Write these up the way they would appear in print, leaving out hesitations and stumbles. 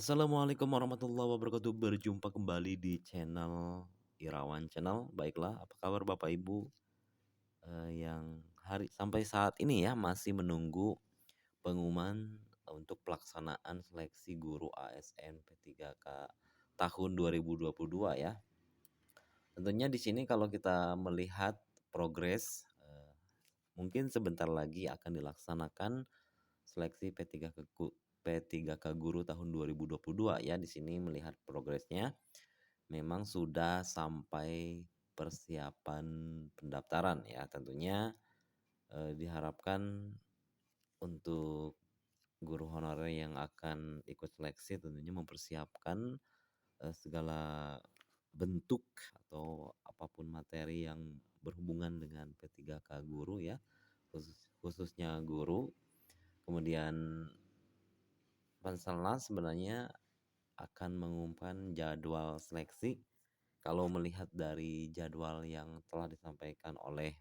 Assalamualaikum warahmatullahi wabarakatuh. Berjumpa kembali di channel Irawan Channel. Baiklah, apa kabar Bapak Ibu yang sampai saat ini ya masih menunggu pengumuman untuk pelaksanaan seleksi guru ASN P3K tahun 2022 ya. Tentunya di sini kalau kita melihat progres mungkin sebentar lagi akan dilaksanakan seleksi P3K Guru tahun 2022 ya. Di sini melihat progresnya memang sudah sampai persiapan pendaftaran ya. Tentunya diharapkan untuk guru honorer yang akan ikut seleksi tentunya mempersiapkan segala bentuk atau apapun materi yang berhubungan dengan P3K guru ya, khususnya guru. Kemudian Panselnas sebenarnya akan mengumumkan jadwal seleksi. Kalau melihat dari jadwal yang telah disampaikan oleh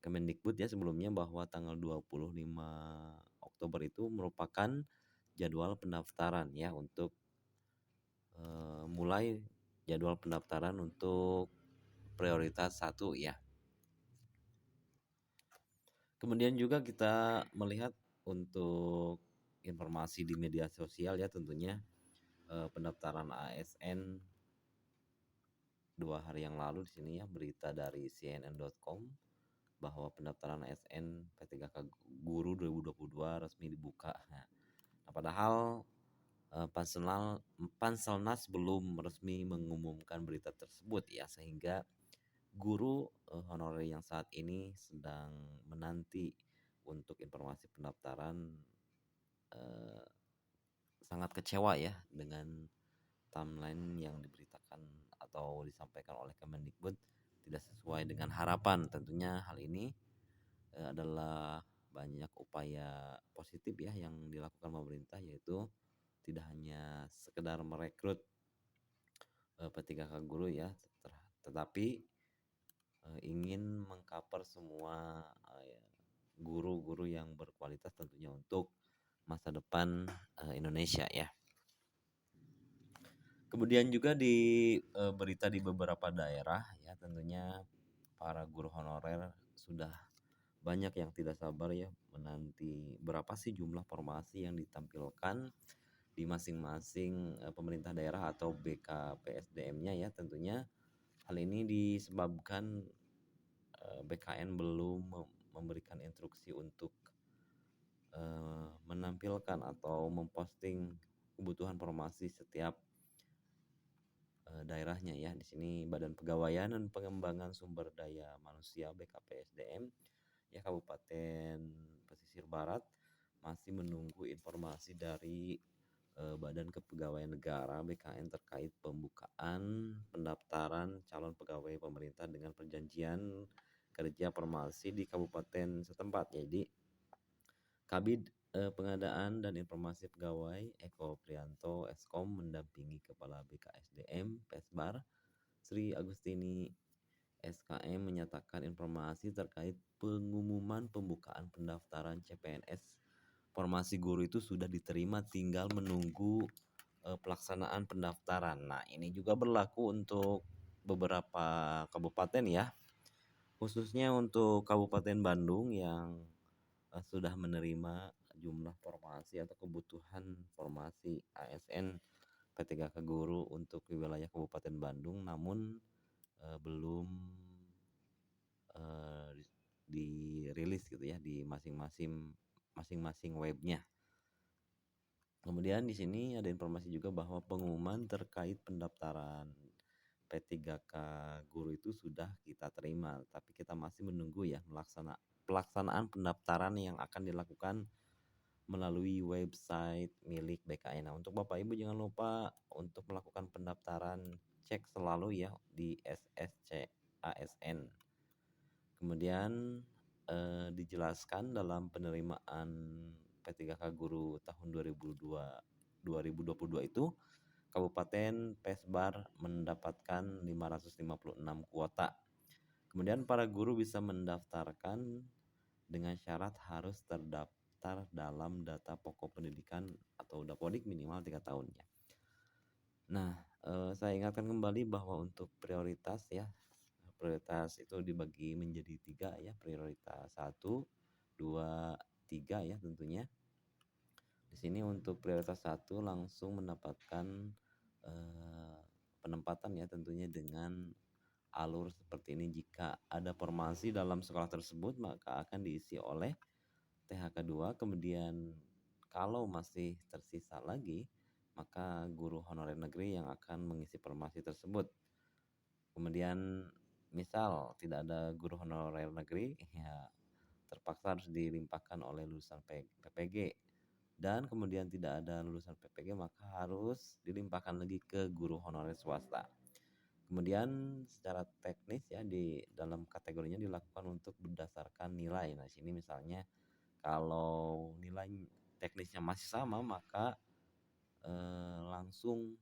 Kemendikbud ya sebelumnya, bahwa tanggal 25 Oktober itu merupakan jadwal pendaftaran ya untuk mulai jadwal pendaftaran untuk prioritas 1 ya. Kemudian juga kita melihat untuk informasi di media sosial ya, tentunya pendaftaran ASN 2 hari yang lalu di sini ya, berita dari cnn.com bahwa pendaftaran ASN P3K Guru 2022 resmi dibuka. Nah, padahal Panselnas belum resmi mengumumkan berita tersebut ya, sehingga guru honorer yang saat ini sedang menanti untuk informasi pendaftaran sangat kecewa ya dengan timeline yang diberitakan atau disampaikan oleh Kemendikbud tidak sesuai dengan harapan. Tentunya hal ini adalah banyak upaya positif ya yang dilakukan pemerintah, yaitu tidak hanya sekedar merekrut P3K guru ya, tetapi ingin mengcover semua guru-guru yang berkualitas tentunya untuk masa depan Indonesia ya. Kemudian juga di berita di beberapa daerah ya, tentunya para guru honorer sudah banyak yang tidak sabar ya menanti berapa sih jumlah formasi yang ditampilkan di masing-masing pemerintah daerah atau BKPSDM-nya ya. Tentunya hal ini disebabkan BKN belum memberikan instruksi untuk menampilkan atau memposting kebutuhan formasi setiap daerahnya ya. Di sini Badan Kepegawaian dan Pengembangan Sumber Daya Manusia BKPSDM ya Kabupaten Pesisir Barat masih menunggu informasi dari Badan Kepegawaian Negara BKN terkait pembukaan pendaftaran calon pegawai pemerintah dengan perjanjian kerja formasi di kabupaten setempat. Jadi Kabid Pengadaan dan Informasi Pegawai Eko Prianto Eskom mendampingi Kepala BKSDM Pesbar Sri Agustini SKM menyatakan informasi terkait pengumuman pembukaan pendaftaran CPNS formasi guru itu sudah diterima, tinggal menunggu pelaksanaan pendaftaran. Nah, ini juga berlaku untuk beberapa kabupaten ya, khususnya untuk Kabupaten Bandung yang sudah menerima jumlah formasi atau kebutuhan formasi ASN P3K guru untuk wilayah Kabupaten Bandung, namun belum dirilis gitu ya di masing-masing webnya. Kemudian di sini ada informasi juga bahwa pengumuman terkait pendaftaran P3K guru itu sudah kita terima, tapi kita masih menunggu ya pelaksanaan pendaftaran yang akan dilakukan melalui website milik BKN. Nah, untuk Bapak Ibu jangan lupa untuk melakukan pendaftaran, cek selalu ya di SSC ASN. Kemudian dijelaskan dalam penerimaan P3K guru tahun 2022 itu Kabupaten Pesbar mendapatkan 556 kuota. Kemudian para guru bisa mendaftarkan dengan syarat harus terdaftar terdaftar dalam data pokok pendidikan atau Dapodik minimal 3 tahun ya. Nah, saya ingatkan kembali bahwa untuk prioritas ya, prioritas itu dibagi menjadi 3 ya, prioritas 1, 2, 3 ya tentunya. Di sini untuk prioritas 1 langsung mendapatkan, eee, penempatan ya tentunya dengan alur seperti ini. Jika ada formasi dalam sekolah tersebut maka akan diisi oleh THK 2, kemudian kalau masih tersisa lagi, maka guru honorer negeri yang akan mengisi formasi tersebut. Kemudian misal tidak ada guru honorer negeri, ya terpaksa harus dilimpahkan oleh lulusan PPG. Dan kemudian tidak ada lulusan PPG maka harus dilimpahkan lagi ke guru honorer swasta. Kemudian secara teknis ya di dalam kategorinya dilakukan untuk berdasarkan nilai. Nah, sini misalnya kalau nilai teknisnya masih sama maka langsung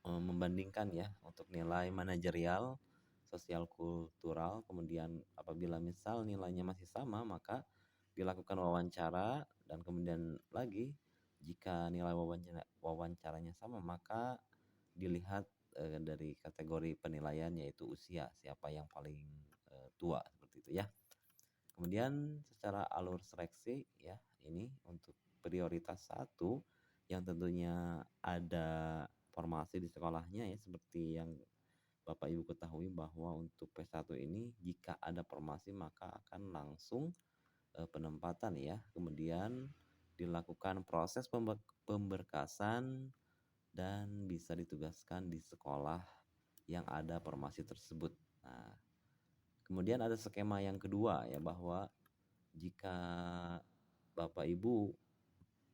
membandingkan ya untuk nilai manajerial, sosial kultural, kemudian apabila misal nilainya masih sama maka dilakukan wawancara dan kemudian lagi jika nilai wawancaranya sama maka dilihat dari kategori penilaian yaitu usia, siapa yang paling tua seperti itu ya. Kemudian secara alur seleksi ya, ini untuk prioritas 1 yang tentunya ada formasi di sekolahnya ya, seperti yang Bapak Ibu ketahui bahwa untuk P1 ini jika ada formasi maka akan langsung penempatan ya. Kemudian dilakukan proses pemberkasan dan bisa ditugaskan di sekolah yang ada formasi tersebut. Nah, kemudian ada skema yang kedua ya, bahwa jika Bapak Ibu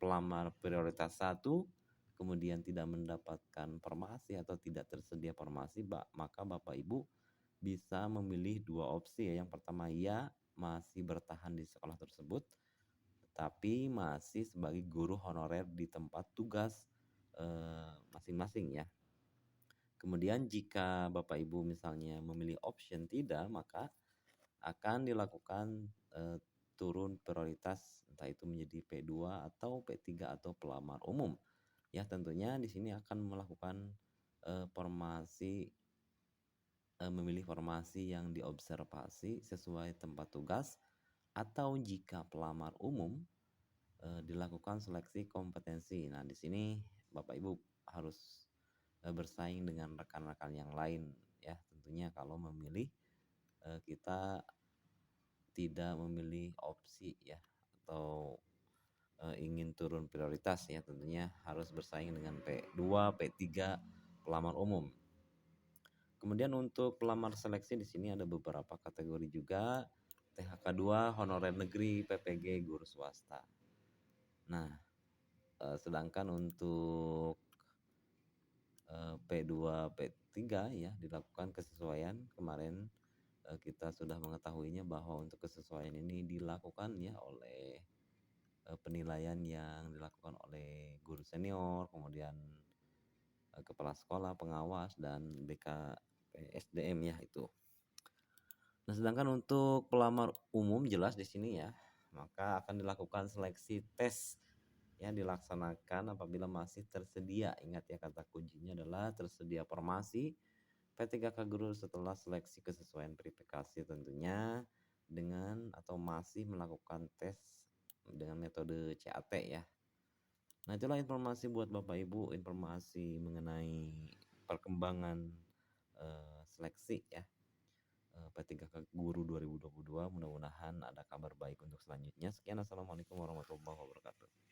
pelamar prioritas 1 kemudian tidak mendapatkan formasi atau tidak tersedia formasi, maka Bapak Ibu bisa memilih 2 opsi ya. Yang pertama, ya masih bertahan di sekolah tersebut tapi masih sebagai guru honorer di tempat tugas masing-masing ya. Kemudian jika Bapak Ibu misalnya memilih option tidak, maka akan dilakukan turun prioritas entah itu menjadi P2 atau P3 atau pelamar umum. Ya tentunya di sini akan melakukan formasi memilih formasi yang diobservasi sesuai tempat tugas atau jika pelamar umum dilakukan seleksi kompetensi. Nah, di sini Bapak Ibu harus bersaing dengan rekan-rekan yang lain ya. Tentunya kalau memilih kita tidak memilih opsi ya atau ingin turun prioritas ya, tentunya harus bersaing dengan P2, P3 pelamar umum. Kemudian untuk pelamar seleksi di sini ada beberapa kategori juga, THK 2 honorer negeri, PPG guru swasta. Nah, sedangkan untuk P2, P3 ya dilakukan kesesuaian. Kemarin kita sudah mengetahuinya bahwa untuk kesesuaian ini dilakukan ya oleh penilaian yang dilakukan oleh guru senior, kemudian kepala sekolah, pengawas, dan BKPSDM ya itu. Nah, sedangkan untuk pelamar umum jelas di sini ya, maka akan dilakukan seleksi tes yang dilaksanakan apabila masih tersedia. Ingat ya, kata kuncinya adalah tersedia formasi P3K guru setelah seleksi kesesuaian verifikasi tentunya dengan atau masih melakukan tes dengan metode CAT ya. Nah, itulah informasi buat Bapak Ibu, informasi mengenai perkembangan seleksi ya. P3K Guru 2022, mudah-mudahan ada kabar baik untuk selanjutnya. Sekian, assalamualaikum warahmatullahi wabarakatuh.